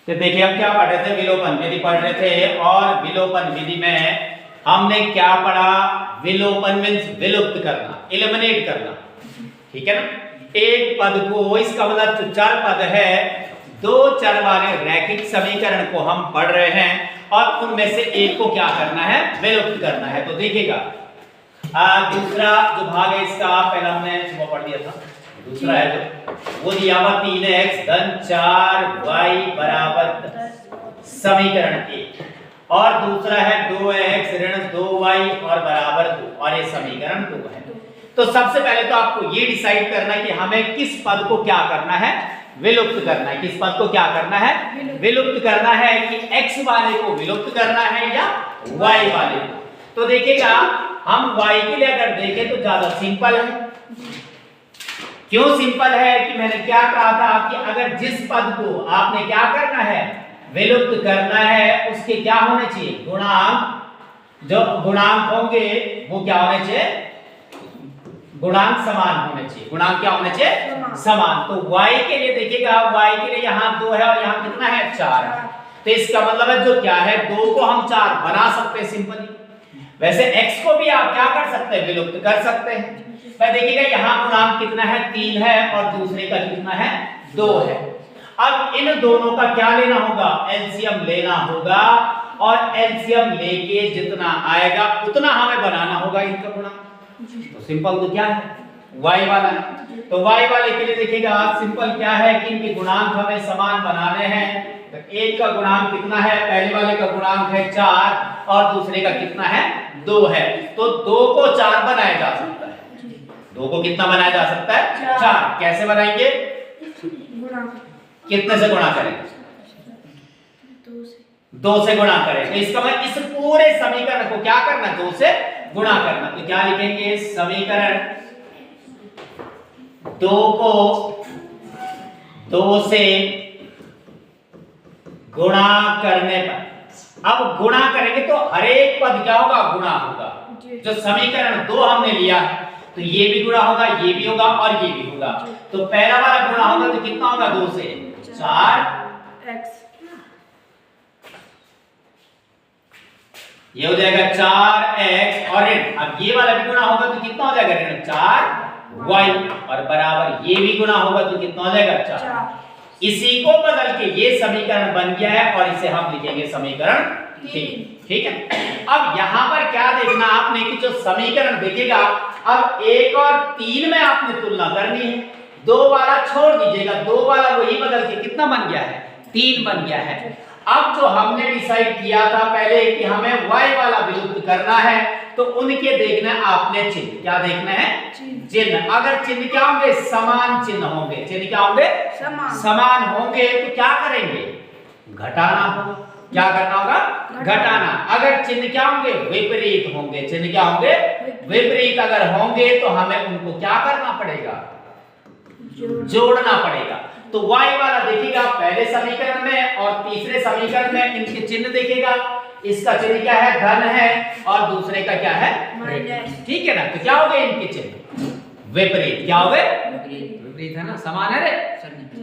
तो देखिए हम क्या पढ़ रहे थे, विलोपन विधि पढ़ रहे थे। और विलोपन विधि में हमने क्या पढ़ा, विलोपन मींस विलुप्त करना, एलिमिनेट करना, ठीक है ना। एक पद को, इसका मतलब जो चर पद है, दो चर वाले रैखिक समीकरण को हम पढ़ रहे हैं और उनमें से एक को क्या करना है, विलुप्त करना है। तो देखिएगा दूसरा जो भाग है इसका, पहला हमने सुबह पढ़ दिया था, दूसरा है जो वो दिया हुआ 3x धन 4y बराबर 10 समीकरण 1, और दूसरा है 2x ऋण 2y और बराबर 2, और ये समीकरण 2 है। तो सबसे पहले तो आपको ये डिसाइड करना है कि हमें किस पद को क्या करना है, विलुप्त करना है। किस पद को क्या करना है, विलुप्त करना है, कि x वाले को विलुप्त करना है या y वाले को। तो देखिएगा हम y के लिए अगर देखें तो ज्यादा सिंपल है। क्यों सिंपल है, कि मैंने क्या कहा था कि अगर जिस पद को आपने क्या करना है, विलुप्त करना है, उसके क्या होने चाहिए, गुणांक। जो गुणांक होंगे वो क्या होने चाहिए, गुणांक समान होने चाहिए। गुणांक क्या होने चाहिए, समान। तो y के लिए देखिएगा, y के लिए यहाँ 2 है और यहाँ कितना है, 4 है। तो इसका मतलब है जो क्या है, 2 को हम 4 बना सकते हैं सिंपली। वैसे x को भी आप क्या कर सकते हैं, विलुप्त कर सकते हैं। पर देखिएगा यहाँ गुणांक कितना है, 3 है, और दूसरे का कितना है, 2 है। अब इन दोनों का क्या लेना होगा, एलसीएम लेना होगा, और एलसीएम लेके जितना आएगा उतना हमें बनाना होगा इनका गुणांक। तो सिंपल तो क्या है, y वाला है। तो y वाले के लिए देखिएगा सिंपल क्या है कि इनके गुणांक हमें समान बनाने हैं। तो एक का गुणांक कितना है, पहले वाले का गुणांक है 4 और दूसरे का कितना है, 2 है। तो 2 को 4 बनाया जा सकता है। 2 को कितना बनाया जा सकता है, 4। कैसे बनाएंगे, कितने से गुणा करेंगे, 2 से गुणा करें। तो इसका मतलब इस पूरे समीकरण को क्या करना, 2 से गुणा करना। तो क्या लिखेंगे, समीकरण 2 को 2 से गुणा करने पर, अब गुणा करेंगे तो हर एक पद क्या होगा, गुणा होगा। जो समीकरण 2 हमने लिया है तो ये भी गुणा होगा, ये भी होगा और ये भी होगा। तो पहला वाला गुणा होगा तो कितना होगा, 2 से 4x, ये हो जाएगा 4x, और ऋण, अब ये वाला भी गुणा होगा तो कितना हो जाएगा, ऋण 4y, और बराबर ये भी गुणा होगा तो कितना हो जाएगा, 4। इसी को बदल के ये समीकरण बन गया है और इसे हम लिखेंगे समीकरण 3। ठीक है। अब यहां पर क्या देखना आपने कि जो समीकरण देखिएगा, अब 1 और 3 में आपने तुलना करनी है। 2 वाला छोड़ दीजिएगा, 2 वाला वही बदल के कितना बन गया है, 3 बन गया है। अब जो हमने डिसाइड किया था पहले कि हमें y वाला विलुप्त करना है, तो उनके देखना है आपने चिन्ह। क्या देखना है, चिन्ह। अगर चिन्ह क्या होंगे, समान चिन्ह होंगे। चिन्ह क्या होंगे, समान होंगे। तो क्या करेंगे, घटाना होगा। क्या करना होगा, घटाना। अगर चिन्ह क्या होंगे, विपरीत होंगे। चिन्ह क्या होंगे, विपरीत अगर होंगे तो हमें उनको क्या करना पड़ेगा, जोड़ना पड़ेगा। तो y वाला देखिएगा पहले समीकरण में और तीसरे समीकरण में इनके चिन्ह देखिएगा। इसका चिन्ह क्या है, धन है, और दूसरे का क्या है, माइनस। ठीक है ना। तो क्या हो गए इनके चिन्ह, विपरीत। क्या हो गए, विपरीत है ना, समान है रे,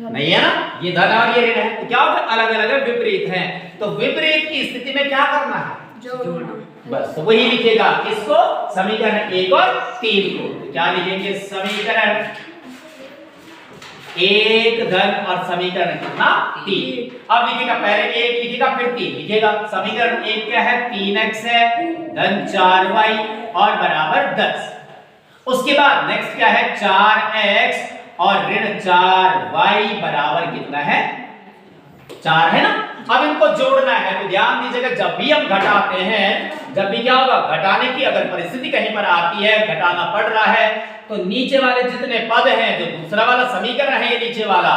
नहीं है ना, ये धन और ये ऋण है। तो क्या होगा, अलग अलग विपरीत है। तो विपरीत की स्थिति में क्या करना है, जोड़ना। बस तो वही लिखेगा किसको, समीकरण 1 और 3 को। तो क्या लिखेंगे, समीकरण 1 धन और समीकरण कितना, 3। अब लिखिएगा, पहले 1 लिखिएगा फिर 3 लिखिएगा। समीकरण 1 क्या है, 3x है धन 4y और बराबर 10। उसके बाद नेक्स्ट क्या है, 4x और ऋण 4y बराबर कितना है, 4 है ना। अब इनको जोड़ना है। तो ध्यान दीजिएगा, जब भी हम घटाते हैं, जब भी क्या होगा, घटाने की अगर परिस्थिति कहीं पर आती है, घटाना पड़ रहा है, तो नीचे वाले जितने पद हैं, जो दूसरा वाला समीकरण है, ये नीचे वाला,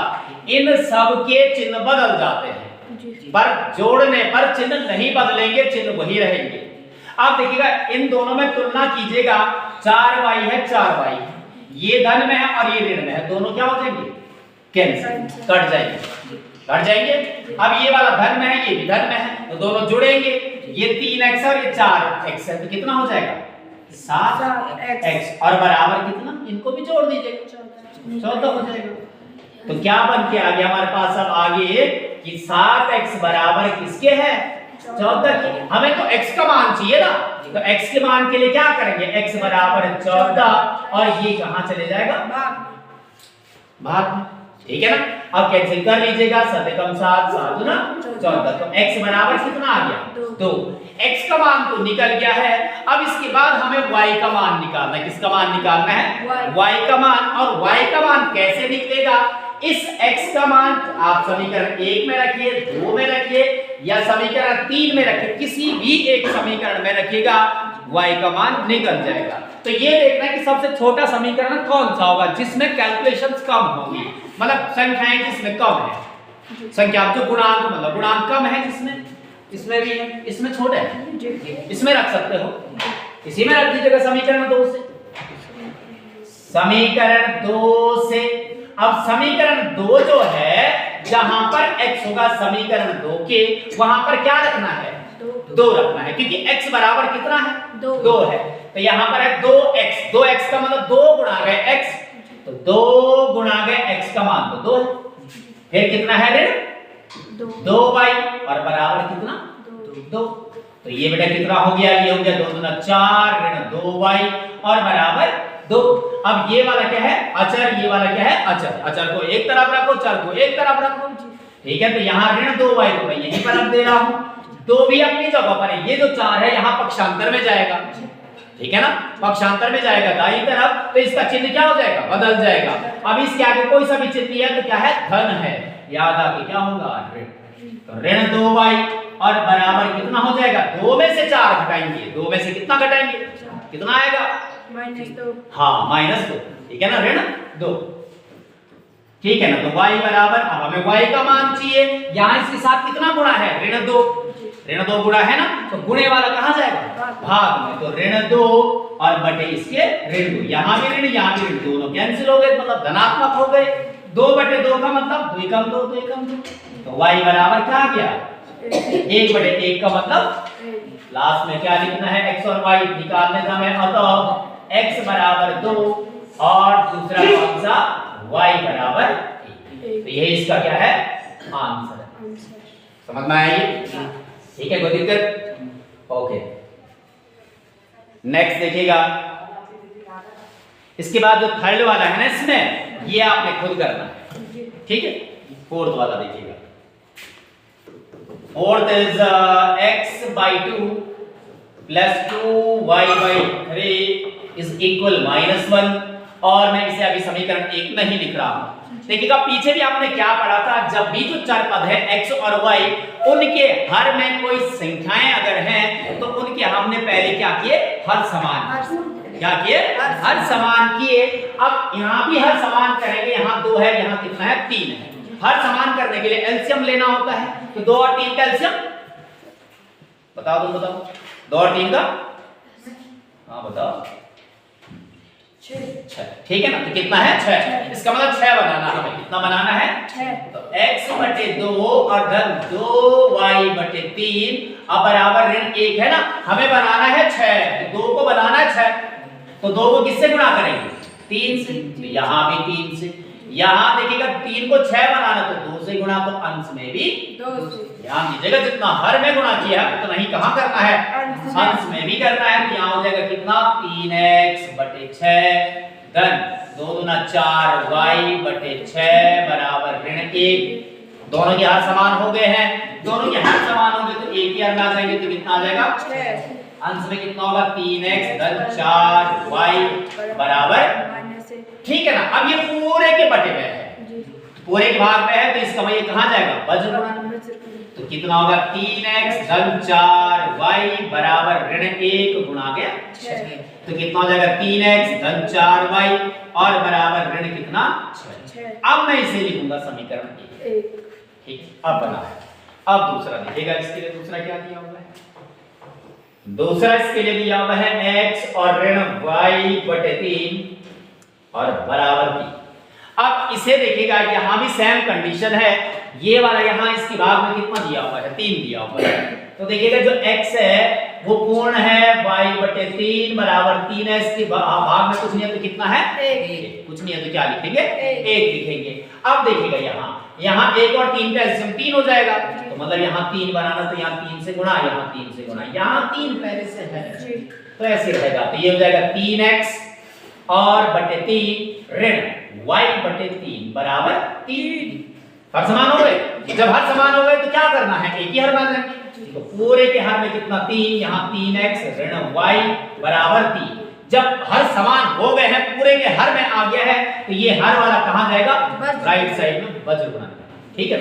इन सब के चिन्ह बदल जाते हैं। पर जोड़ने पर चिन्ह नहीं बदलेंगे, चिन्ह वही रहेंगे। आप देखिएगा, इन दोनों में तुलना कीजिएगा, 4y है 4y, ये धन में है और ये ऋण में है, दोनों क्या हो जाएंगे, कैंसिल, कट जाएंगे, कट जाएंगे। अब ये वाला धन में है, ये भी धन में है, तो दोनों जुड़ेंगे। ये 3x और ये 4x है, तो कितना हो जाएगा, 7x, और बराबर कितना, इनको भी जोड़ दीजिएगा, 14 हो जाएगा। तो क्या बन के आ गया हमारे पास, अब आगे कि 7x बराबर किसके है 14 के। हमें तो x का मान चाहिए ना, तो x के मान के लिए क्या करेंगे, x बराबर 14 और ये कहां चले जाएगा भाग में, ठीक है ना। अब कैंसिल कर लीजिएगा, 7 एकम 7 7 दूना 14, तो x बराबर कितना आ गया 2। x का मान तो निकल गया है। अब इसके बाद हमें y का मान निकालना है। किसका मान निकालना है y का मान। और y का मान कैसे निकलेगा, इस x का मान आप समीकरण 1 में रखिए, 2 में रखिए या समीकरण 3 में रखिए, किसी भी एक समीकरण में रखिएगा y का मान निकल जाएगा। तो ये देखना है कि सबसे छोटा समीकरण कौन सा होगा जिसमें कैलकुलेशंस कम होंगी, मतलब संख्याएं जिसमें कम है, संख्या जो गुणांक मतलब गुणांक कम है जिसमें, इसमें भी है, इसमें छोटा है, इसमें रख सकते हो, इसी में रख दीजिएगा समीकरण 2 से, समीकरण 2 से। अब समीकरण 2 जो है जहां पर x होगा समीकरण 2 के, वहां पर क्या रखना है 2 रखना है, क्योंकि x बराबर कितना है 2 है। तो यहां पर है 2x, 2x का मतलब 2 गुणा गए x, तो 2 गुणा गए x का मान तो 2 है। फिर कितना है ऋण 2y और बराबर कितना 2। तो ये बेटा कितना हो गया, ये हो गया 2 दूना 4 ऋण 2y और बराबर 2। अब ये वाला क्या है अचर, ये वाला क्या है अचर, अचर को एक तरफ रखो, चर को एक तरफ रखो, ठीक है। तो यहाँ ऋण 2y तो मैं यहीं पर रख दे रहा हूँ, 2 भी अपनी जगह पर है, ये जो 4 है यहाँ पक्षांतर में जाएगा, ठीक है ना, पक्षांतर में जाएगा दाईं तरफ, तो इसका चिन्ह क्या हो जाएगा बदल जाएगा। अब इसके आगे कोई सा भी चिन्ह है तो क्या है धन है, याद आके क्या होगा ऋण, तो ऋण 2y और बराबर कितना हो जाएगा 2 में से 4 घटाएंगे, 2 में से कितना घटाएंगे कितना आएगा -2, हाँ -2, ठीक है ना, ऋण 2, ठीक है ना। तो y बराबर, अब हमें y का मान चाहिए, यहाँ इसके साथ कितना गुणा है ऋण 2, ऋण 2 गुणा है ना, तो गुणे वाला कहां जाएगा भाग में, तो ऋण 2 और बटे इसके ऋण 2, यहाँ भी ऋण यहाँ भी ऋण, दोनों कैंसिल हो गए, मतलब धनात्मक हो गए, 2 बटे 2 का मतलब 2 कम 2 2 कम 2, तो y बराबर क्या आ गया 1 बटे 1 का मतलब लास्ट में क्या लिखना है x और y निकालने का मैं, अतः x बराबर 2 और दूसरा कौन सा y बराबर 1, तो ये इसका क्या है आंसर, समझ में आया ये, ठीक है, कोई दिक्कत, ओके। नेक्स्ट देखिएगा, इसके बाद जो थर्ड वाला है ना इसमें, ये आपने खुद करना है, ठीक है। फोर्थ वाला देखिएगा, fourth is x/2 plus 2y/3 is equal -1, और मैं इसे अभी समीकरण 1 नहीं लिख रहा हूं। देखिएगा पीछे भी आपने क्या पढ़ा था, जब भी जो चर पद है x और y, उनके हर में कोई संख्याएं अगर हैं तो उनके हमने पहले क्या किए हर समान, क्या किए हर समान किए। अब यहाँ भी हर समान करेंगे, यहाँ 2 है, यहाँ कितना है 3 है, हर समान करने के लिए एलसीएम लेना होता है, तो 2 और 3 का एलसीएम बताओ, तुम बताओ 2 और 3 का, हाँ बताओ 6, ठीक है ना, तो कितना है 6, इसका मतलब 6 बनाना है, हमें कितना बनाना है 6, तो x/2 और धन 2y/3 अब बराबर ऋण 1 है ना, हमें बनाना है 6, 2 को बनाना है 6, तो 2 को किससे गुणा करेंगे 3 से, तो यहाँ भी 3 से, यहाँ देखिएगा 3 को 6 बनाना तो 2 से गुणा, तो अंश में भी 2 से, ध्यान दीजिएगा जितना हर में गुणा किया है उतना ही कहां करना है अंश में भी करना है, तो यहाँ हो जाएगा कितना 3x/6 धन 2 दूना 4y/6 बराबर ऋण 1, दोनों के हर समान हो गए हैं, दोनों के हर समान हो गए तो एक ही हर में आ जाएंगे, तो कितना आ जाएगा 6, अंश में कितना होगा 3x धन 4y बराबर, ठीक है ना। अब ये पूरे के बटे में है, पूरे के भाग में है, तो इसका ये कहां जाएगा वज्र, तो कितना होगा 3x धन 4y बराबर ऋण 1 गुणा गया 6, तो कितना हो जाएगा 3x धन 4y और बराबर ऋण कितना 6। अब मैं इसे लिखूंगा समीकरण 1, ठीक है, अब बना है। अब दूसरा देखिएगा, इसके लिए दूसरा क्या दिया हुआ है, दूसरा इसके लिए दिया हुआ है x और ऋण y/3 और बराबर 3। अब इसे देखिएगा, यहां भी सेम कंडीशन है, ये वाला यहां इसके भाग में कितना दिया हुआ है 3 दिया हुआ है, तो देखिएगा जो x है वो पूर्ण है, y/3 बराबर 3 है, इसके भाग में कुछ नहीं है तो कितना है 1, कुछ नहीं है तो क्या लिखेंगे 1 लिखेंगे। अब देखिएगा यहाँ यहाँ 1 और 3 का एलसीएम 3 हो जाएगा, तो मतलब यहाँ 3 बनाना, तो यहाँ 3 से गुणा, यहाँ 3 से गुणा, यहाँ 3 पहले से है, तो ऐसे रहेगा। तो ये हो जाएगा 3x और बटे 3 ऋण y बटे 3 बराबर 3। हर समान हो गए। जब हर समान हो गए तो क्या करना है, एक ही हर मान लेंगे। तो पूरे के हर में कितना 3, यहाँ 3x ऋण y बराबर 3। जब हर समान हो गए हैं, पूरे के हर में आ गया है, तो ये हर वाला कहां जाएगा, राइट साइड में वज्र गुणा। ठीक है,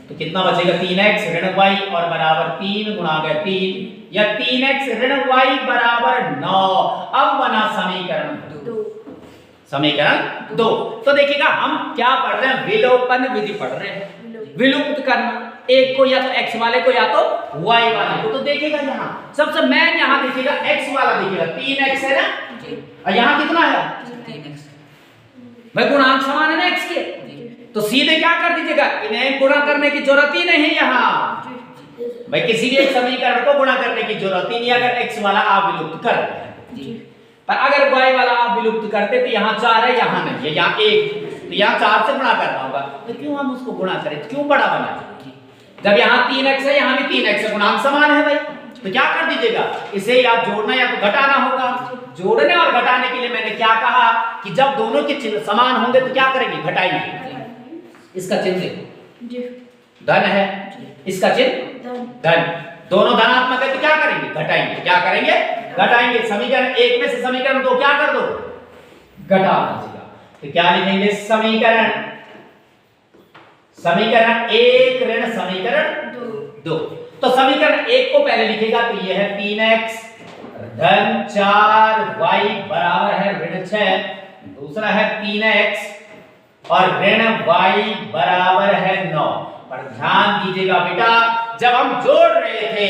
तो कितना बचेगा 3x ऋण y और बराबर 3 गुणा गए 3 या 3x ऋण y बराबर 9। अब बना समीकरण 2। समीकरण 2। तो देखिएगा हम क्या पढ़ रहे हैं, विलोपन विधि पढ़ रहे हैं। विलुप्त करना, एक को या तो x वाले को या तो y वाले को। तो देखिएगा यहाँ सबसे मेन, यहाँ देखिएगा x वाला देखिएगा 3x है ना, और यहाँ कितना है 3x। भाई गुणांक समान है ना x के, तो सीधे क्या कर दीजिएगा, इन्हें गुणा करने की जरूरत ही नहीं यहाँ। भाई किसी भी एक समीकरण को गुणा करने की जरूरत ही नहीं अगर x वाला आप विलुप्त कर रहे हैं। पर अगर y वाला आप विलुप्त करते तो यहाँ 4 है, यहाँ नहीं है, यहाँ 1, तो यहाँ 4 से गुणा करना होगा। तो क्यों हम उसको गुणा करें, क्यों बड़ा बनाए, जब यहाँ 3x है, यहाँ भी 3x है, गुणांक समान है भाई। तो क्या कर दीजिएगा, इसे या जोड़ना या तो घटाना होगा। जोड़ने और घटाने के लिए मैंने क्या कहा कि जब दोनों के चिन्ह समान होंगे तो क्या करेंगे, घटाएंगे। इसका चिन्ह देखो धन है, इसका चिन्ह धन, दोनों धनात्मक है तो क्या करेंगे, घटाएंगे। क्या करेंगे, घटाएंगे। समीकरण 1 में से समीकरण 2 क्या कर दो, घटा दीजिएगा। तो क्या लिखेंगे, समीकरण 1 ऋण समीकरण 2। तो समीकरण 1 को पहले लिखेगा तो ये है 3x धन 4y बराबर है ऋण 6। दूसरा है 3x और ऋण y बराबर है 9। पर ध्यान दीजिएगा बेटा, जब हम जोड़ रहे थे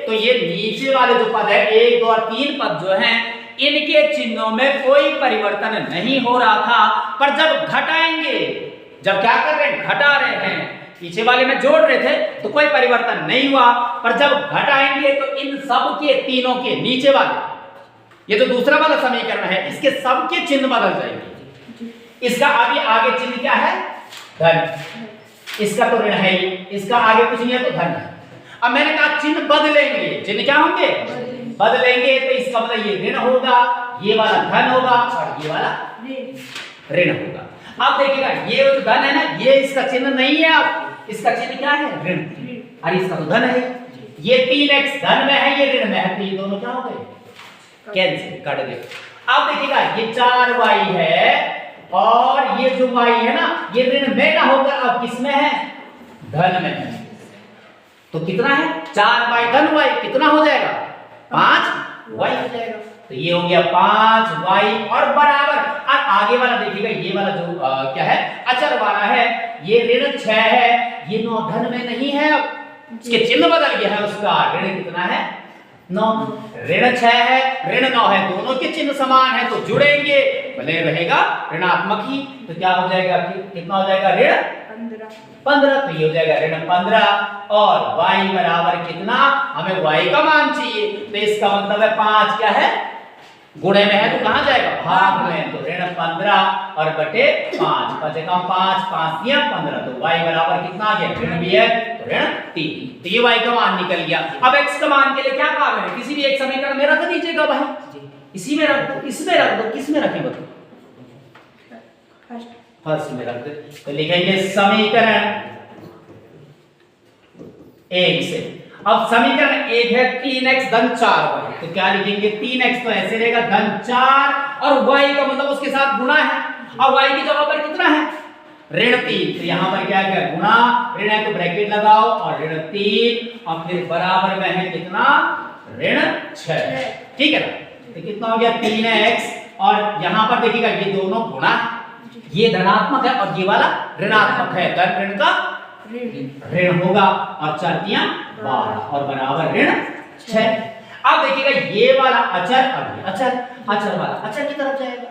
तो ये नीचे वाले जो पद है 1, 2 और 3 पद जो हैं, इनके चिन्हों में कोई परिवर्तन नहीं हो रहा था। पर जब घटाएंगे, जब क्या कर रहे हैं, घटा रहे हैं, पीछे वाले में जोड़ रहे थे तो कोई परिवर्तन नहीं हुआ। पर जब घटाएंगे तो इन सब के, तीनों के नीचे वाले, ये तो दूसरा वाला समीकरण है, इसके सब के चिन्ह बदल जाएंगे। इसका अभी आगे चिन्ह क्या है, धन, इसका तो ऋण है ही, इसका आगे कुछ नहीं है तो धन है। अब मैंने कहा चिन्ह बदलेंगे, चिन्ह क्या होंगे, बदलेंगे, तो इसका मतलब ये ऋण होगा, ये वाला धन होगा और ये वाला ऋण होगा। अब देखिएगा ये जो धन है ना, ये इसका चिन्ह नहीं है, अब इसका चिन्ह क्या है, ऋण, और इसका तो धन है। ये 3x धन में है, ये ऋण में है, तो ये दोनों क्या हो गए, कैंसिल, काट गए। अब देखिएगा ये 4y है और ये जो y है ना, ये ऋण में ना होकर अब किस में है, धन में है। तो कितना है, 4y धन y कितना हो जाएगा, 5y हो जाएगा। तो ये हो गया 5y और बराबर। और आगे वाला देखिएगा, ये वाला जो क्या है, अचर वाला है, ये ऋण 6 है, ये 9 धन में नहीं है, अब इसके चिन्ह बदल गया है, उसका ऋण कितना है, 9। ऋण 6 है, ऋण 9 है, दोनों के चिन्ह समान है तो जुड़ेंगे, भले रहेगा ऋणात्मक ही। तो क्या हो जाएगा, कितना हो जाएगा, ऋण 15। तो ये हो जाएगा ऋण 15 और y बराबर कितना, हमें y का मान चाहिए, तो इसका मतलब है 5 क्या है, गुणे में है तो कहां जाएगा, भाग में, तो ऋण 15 और बटे 5, बचेगा 5, 5 या 15, तो y बराबर कितना आ गया, ऋण भी है तो ऋण 3। तो ये y का मान निकल गया। अब x का मान के लिए क्या काम है, किसी भी एक समीकरण में रख दीजिएगा भाई, इसी में रख दो, इसमें रख दो, किस में रखें बताओ, फर्स्ट में रख दे। तो लिखेंगे समीकरण 1 से। अब समीकरण 1 है 3x धन 4y, तो क्या लिखेंगे, 3x तो ऐसे रहेगा धन 4 और y का मतलब उसके साथ गुणा है, और y की जगह पर कितना है, ऋण 3। तो यहां पर क्या है, गुणा, ऋण है तो ब्रैकेट लगाओ और ऋण 3 और फिर बराबर में है कितना, ऋण 6। ठीक है ना, तो कितना हो गया 3x और यहां पर देखिएगा ये दोनों गुणा, ये धनात्मक है और ये वाला ऋणात्मक है, धन ऋण का ऋण होगा और 4 तियां 12 और बराबर ऋण 6। अब देखिएगा ये वाला अचर और ये अचर, अचर वाला अचर की तरफ जाएगा,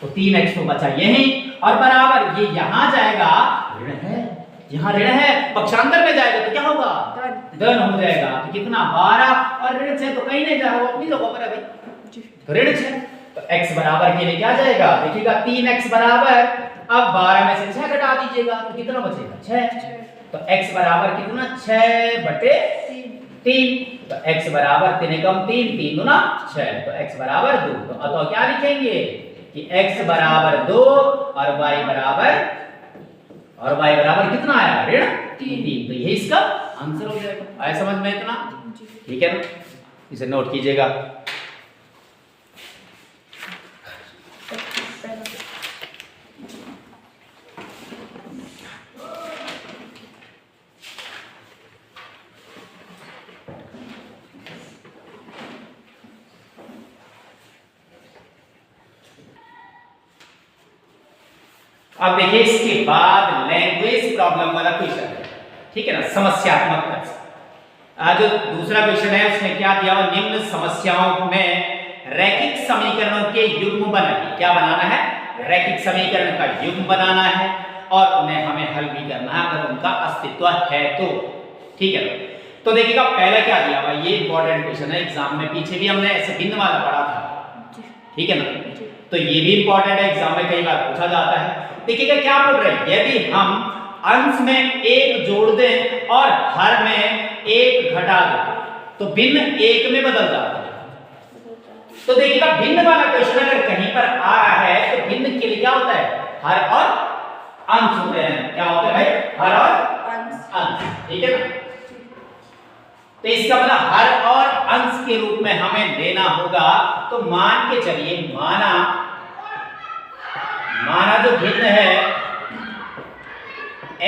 तो 3x तो बचा यही और बराबर ये यहां जाएगा, ऋण है, यहां ऋण है, पक्षांतर में जाएगा तो क्या होगा, धन हो जाएगा। तो कितना 12 और ऋण 6 तो कहीं नहीं जा रहा, वो अपनी जगह पर है भाई, ऋण 6। तो तो x बराबर के लिए क्या जाएगा, देखिएगा 3x बराबर, अब 12 में से 6 घटा दीजिएगा तो कितना बचेगा 6। तो x बराबर कितना 6/3। तो x बराबर 3 कम 3, 3 दूना 6, तो x बराबर 2। तो अतः क्या लिखेंगे कि x बराबर 2 और y बराबर कितना आया ऋण 3। तो यही इसका आंसर हो जाएगा। आया समझ में इतना? ठीक है ना, इसे नोट कीजिएगा। अब देखिए इसके बाद लैंग्वेज प्रॉब्लम वाला क्वेश्चन है, ठीक है ना, समस्यात्मक प्रश्न। जो दूसरा क्वेश्चन है उसमें क्या दिया हुआ, निम्न समस्याओं में रैखिक समीकरणों के युग्म बनाइए। क्या बनाना है, रैखिक समीकरण का युग्म बनाना है और उन्हें हमें हल भी करना है अगर उनका अस्तित्व है तो, ठीक है ना। तो देखिएगा पहला क्या दिया हुआ, ये इंपॉर्टेंट क्वेश्चन है, एग्जाम में पीछे भी हमने ऐसे भिन्न वाला पढ़ा था, ठीक है ना। तो ये भी इंपॉर्टेंट है, एग्जाम में कई बार पूछा जाता है। देखिएगा क्या बोल रहे हैं, यदि हम अंश में 1 जोड़ दें और हर में 1 घटा दें तो भिन्न 1 में बदल जाता है। तो देखिएगा भिन्न वाला क्वेश्चन अगर कहीं पर आ रहा है तो भिन्न के लिए क्या होता है, हर और अंश होते हैं। क्या होते हैं भाई, हर और अंश, ठीक है ना। तो इसका मतलब हर और अंश के रूप में हमें लेना होगा। तो मान के चलिए, माना जो भिन्न है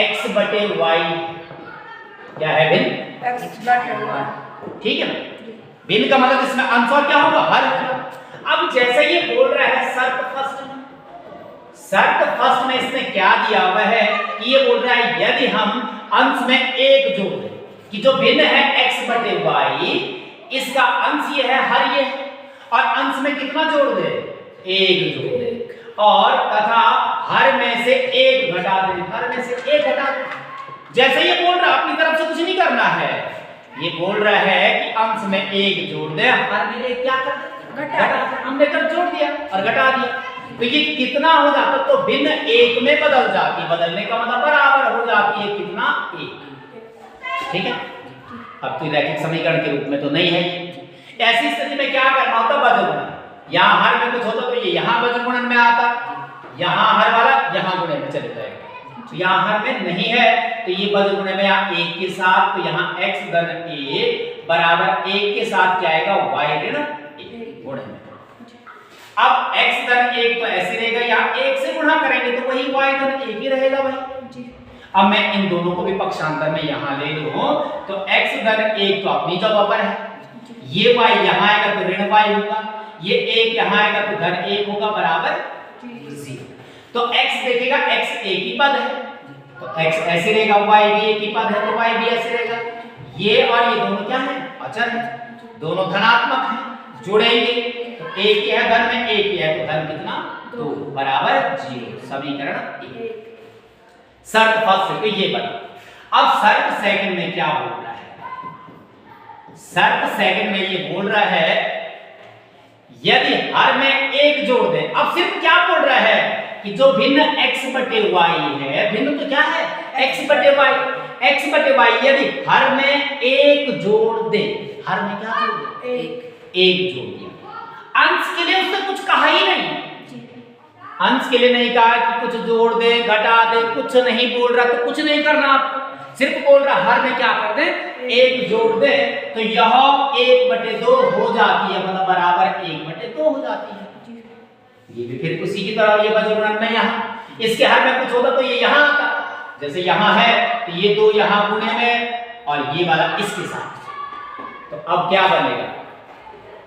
x बटे y, क्या है भिन्न x बटे y, ठीक है ना। भिन्न का मतलब इसमें अंश और क्या होगा, हर। अब जैसे ये बोल रहा है शर्त फर्स्ट में इसने क्या दिया हुआ है कि ये बोल रहा है यदि हम अंश में 1 जोड़ दें, कि जो भिन्न है x बटे y, इसका अंश ये है, हर ये है, और अंश में कितना जोड़ दे, 1 जोड़ दे, और तथा हर में से 1 घटा दे, हर में से 1 घटा दे। जैसे ये बोल रहा है अपनी तरफ से कुछ नहीं करना है, ये बोल रहा है कि अंश में 1 जोड़ दे, हर में 1 क्या कर दे, घटा दे। हमने कर जोड़ दिया और घटा दिया, तो ये कितना हो जाता, तो भिन्न 1 में बदल जाती, बदलने का मतलब बराबर हो जाती है कितना, 1, ठीक है। अब तो रैखिक समीकरण के रूप में तो नहीं है। ऐसी स्थिति में क्या करना होता, बदलना। यहाँ हर में कुछ होता तो ये यहाँ वजन गुणन में आता, यहाँ हर वाला यहाँ गुणे में चले जाएगा। तो यहाँ हर में नहीं है तो ये वजन गुणे में यहाँ 1 के साथ, तो यहाँ x धन 1 बराबर 1 के साथ क्या आएगा, y ऋण 1 गुणे में। अब x धन 1 तो ऐसे रहेगा, यहाँ 1 से गुणा करेंगे तो वही y धन 1 ही रहेगा भाई। अब मैं इन दोनों को भी पक्षांतर में यहाँ ले लूं तो x धन 1 तो अपनी जगह पर है, ये y यहाँ आएगा तो ऋण y होगा, ये 1 यहाँ आएगा तो धन 1 होगा बराबर 0। तो x देखिएगा x एक ही पद है तो x ऐसे रहेगा, y भी एक ही पद है तो y भी ऐसे रहेगा। ये और ये दोनों क्या है, अचर है, दोनों धनात्मक हैं, जुड़ेंगे तो एक ही है धन में, एक ही है तो धन कितना 2 बराबर 0, समीकरण 1। शर्त फर्स्ट तो ये बना। अब शर्त सेकंड में क्या बोल रहा है, शर्त सेकंड में ये बोल रहा है यदि हर में 1 जोड़ दें। अब सिर्फ क्या बोल रहा है कि जो भिन्न x बटे y है, भिन्न तो क्या है x बटे y, x बटे y यदि हर में 1 जोड़ दे, हर में क्या जोड़ दे, 1 जोड़ दिया। अंश के लिए उसने कुछ कहा ही नहीं, अंश के लिए नहीं कहा कि कुछ जोड़ दे घटा दे, कुछ नहीं बोल रहा, तो कुछ नहीं करना आपको, सिर्फ बोल रहा हर में क्या कर दे, 1 जोड़ दे, तो यह 1/2 हो जाती है, मतलब बराबर 1/2 हो जाती है। ये भी फिर उसी की तरह ये वज्रगुणन में यहाँ इसके हर में कुछ होता तो ये यहाँ आता, जैसे यहाँ है तो ये 2 यहाँ गुणे में और ये वाला इसके साथ। तो अब क्या बनेगा,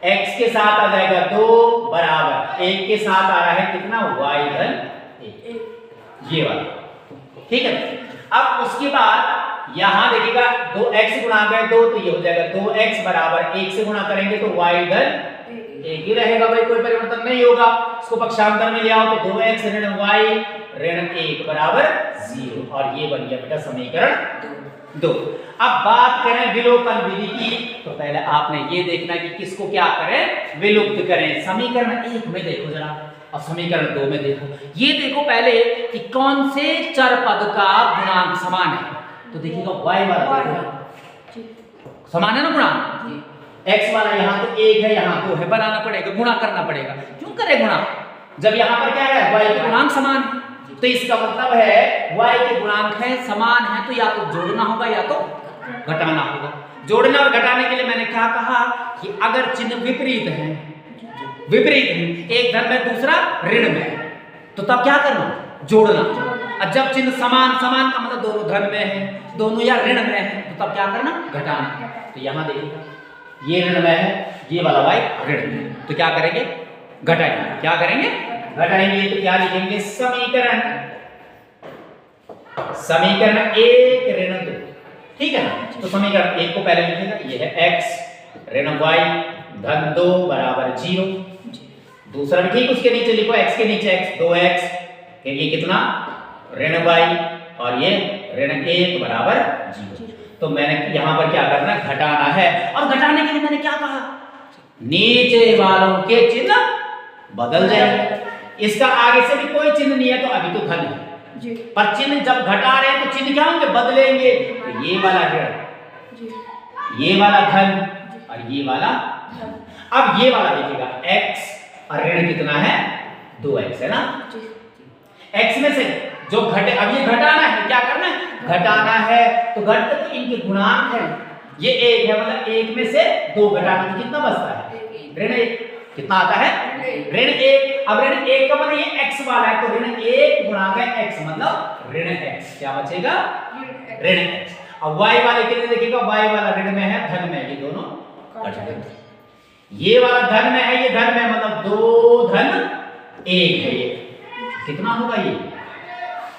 x के साथ आ जाएगा 2 बराबर 1 के साथ आ रहा है कितना, y धन 1, ये वाला, ठीक है। अब उसके बाद यहाँ देखिएगा 2x गुणा गए 2 तो ये हो जाएगा 2x बराबर 1 से गुणा करेंगे तो y धन 1 ही रहेगा भाई, कोई परिवर्तन नहीं होगा। इसको पक्षांतर में ले आओ तो 2x ऋण y ऋण 1 बराबर 0 और ये बन गया बेटा समीकरण 2। 2। अब बात करें विलोपन विधि की, तो पहले आपने ये देखना कि किसको क्या करें, विलुप्त करें। समीकरण 1 में देखो जरा और समीकरण 2 में देखो। ये देखो पहले कि कौन से चर पद का गुणांक समान है, तो देखिएगा y वाला समान है ना गुणांक, x वाला यहाँ तो 1 है यहाँ 2 है, बनाना पड़ेगा, गुणा करना पड़ेगा। क्यों करे गुणा, जब यहाँ पर क्या है y के गुणांक समान है, तो इसका मतलब है y के गुणांक है समान है, तो या तो जोड़ना होगा या तो घटाना होगा। जोड़ने और घटाने के लिए मैंने क्या कहा कि अगर चिन्ह विपरीत है, एक धन में दूसरा ऋण में, तो तब क्या करना, जोड़ना। और जब चिन्ह समान का मतलब दोनों धन में है, दोनों या ऋण में है, तो तब क्या करना, घटाना। तो यहाँ देखिएगा ये ऋण में है, ये वाला y ऋण में, तो क्या करेंगे, घटाएंगे। क्या करेंगे, घटाएंगे। तो क्या लिखेंगे, समीकरण 1 ऋण 2, ठीक है ना। तो समीकरण 1 को पहले लिखेगा, ये है x ऋण y धन 2 बराबर 0। दूसरा भी ठीक उसके नीचे लिखो, x के नीचे x 2x, ये कितना ऋण y और ये ऋण 1 बराबर 0। तो मैंने यहां पर क्या करना, घटाना है। और घटाने के लिए मैंने क्या कहा, नीचे वालों के चिन्ह बदल जाएंगे। इसका आगे से भी कोई चिन्ह नहीं है, तो अभी तो धन है, पर चिन्ह जब घटा रहे हैं तो चिन्ह क्या होंगे, बदलेंगे। तो ये वाला ऋण, ये वाला धन और ये वाला धन। अब ये वाला देखिएगा x और ऋण कितना है, 2x है ना। x में से जो घटे, अब ये घटाना है, क्या करना है, घटाना है। तो घटते तो इनके गुणांक है, ये 1 है, मतलब 1 में से 2 घटाना, तो कितना बचता है, ऋण 1। कितना आता है, ऋण 1। अब ऋण 1 का मतलब ये x वाला है, तो ऋण 1 गुणा का x मतलब ऋण x, क्या बचेगा, ऋण x। अब y वाले के लिए देखिएगा, y वाला ऋण में है, धन में, ये दोनों कट गए। ये वाला धन में है, ये धन में, मतलब 2 धन 1 है, ये कितना होगा, ये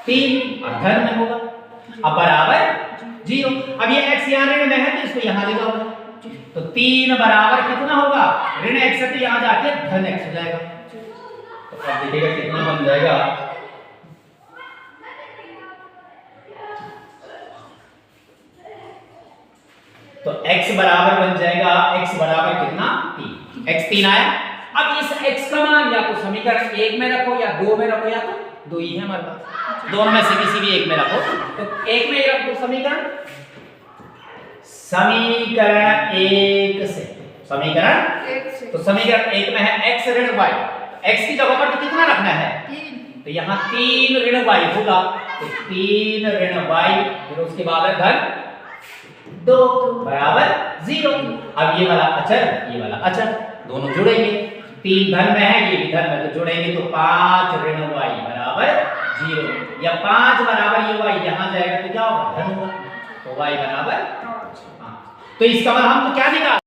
3 और धन में होगा। अब बराबर 0। अब ये x यहाँ ऋण में है, तो इसको यहाँ ले जाओगे, तो 3 बराबर कितना होगा, ऋण x है, तो यहाँ जाके धन x हो जाएगा। तो अब देखिएगा कितना बन जाएगा, तो x बराबर बन जाएगा, x बराबर कितना, 3। x 3 आया। अब इस x का मान या तो समीकरण 1 में रखो या 2 में रखो, या तो 2 ही है हमारे पास, दोनों में से किसी भी एक में रखो। तो 1 में ही रख दो समीकरण 1 से, तो समीकरण 1 में है x ऋण y, x की जगह पर तो कितना रखना है, 3, तो यहाँ 3 ऋण y होगा, तो 3 ऋण y, फिर उसके बाद है धन 2 बराबर 0। अब ये वाला अचर, ये वाला अचर, दोनों जुड़ेंगे, 3 धन में है, ये भी धन में, तो जुड़ेंगे, तो 5 ऋण y बराबर 0, या 5 बराबर ये y यहाँ जाएगा तो क्या होगा, धन होगा, तो y बराबर 5। तो इसका मतलब हम तो क्या निकाल